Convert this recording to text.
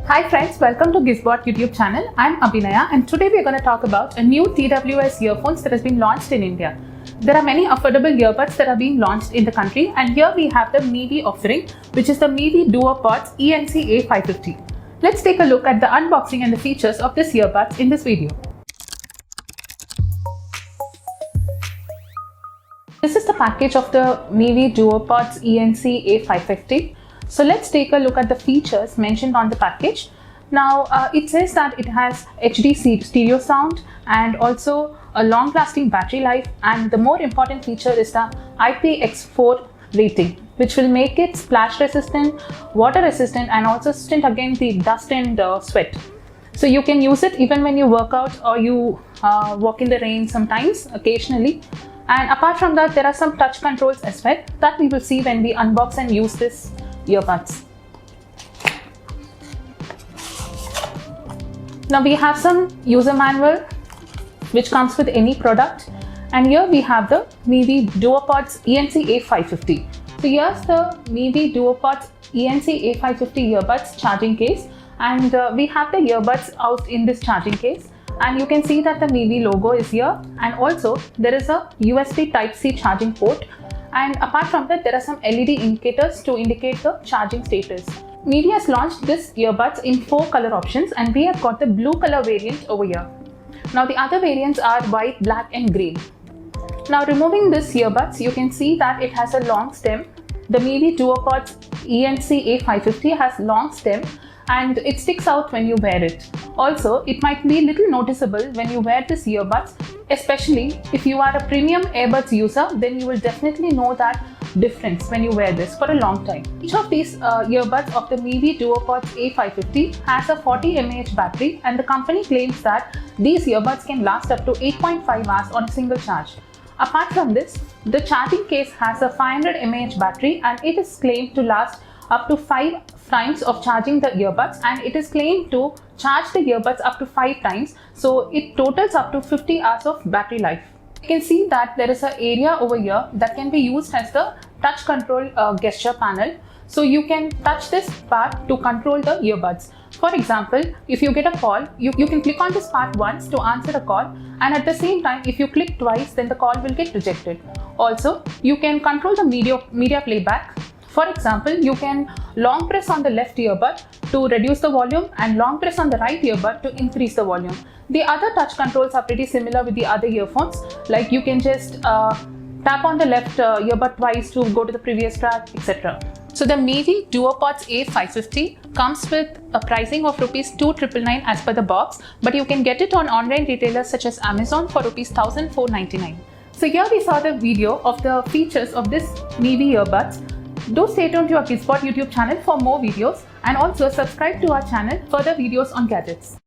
Hi friends, welcome to Gizbot YouTube channel. I'm Abhinaya and today we're going to talk about a new TWS earphones that has been launched in India. There are many affordable earbuds that are being launched in the country, and here we have the Mivi offering, which is the Mivi DuoPods ENC A550. Let's take a look at the unboxing and the features of this earbuds in this video. This is the package of the Mivi DuoPods ENC A550. So let's take a look at the features mentioned on the package. Now it says that it has HD stereo sound and also a long-lasting battery life, and the more important feature is the IPX4 rating, which will make it splash resistant, water resistant, and also resistant against the dust and sweat. So you can use it even when you work out or you walk in the rain sometimes, occasionally. And apart from that, there are some touch controls as well that we will see when we unbox and use this earbuds. Now we have some user manual which comes with any product, and here we have the Mivi DuoPods ENC A550. So here's the Mivi DuoPods ENC A550 earbuds charging case, and we have the earbuds out in this charging case, and you can see that the Mivi logo is here, and also there is a USB Type-C charging port. And apart from that, there are some LED indicators to indicate the charging status. Mivi has launched this earbuds in 4 color options, and we have got the blue color variant over here. Now the other variants are white, black and green. Now removing this earbuds, you can see that it has a long stem. The Mivi DuoPods ENC A550 has long stem and it sticks out when you wear it. Also, it might be a little noticeable when you wear this earbuds, especially if you are a premium earbuds user, then you will definitely know that difference when you wear this for a long time. Each of these earbuds of the Mivi DuoPods A550 has a 40 mAh battery, and the company claims that these earbuds can last up to 8.5 hours on a single charge. Apart from this, the charging case has a 500 mAh battery, and it is claimed to last up to 5 times of charging the earbuds, and it is claimed to charge the earbuds up to 5 times, so it totals up to 50 hours of battery life. You can see that there is an area over here that can be used as the touch control gesture panel. So you can touch this part to control the earbuds. For example, if you get a call, you can click on this part once to answer a call, and at the same time, if you click twice, then the call will get rejected. Also, you can control the media playback. For example, you can long press on the left earbud to reduce the volume and long press on the right earbud to increase the volume. The other touch controls are pretty similar with the other earphones, like you can just tap on the left earbud twice to go to the previous track, etc. So the Mivi DuoPods A550 comes with a pricing of Rs 2,999 as per the box, but you can get it on online retailers such as Amazon for Rs 1,499. So here we saw the video of the features of this Mivi earbuds. Do stay tuned to our Gizbot YouTube channel for more videos, and also subscribe to our channel for further videos on gadgets.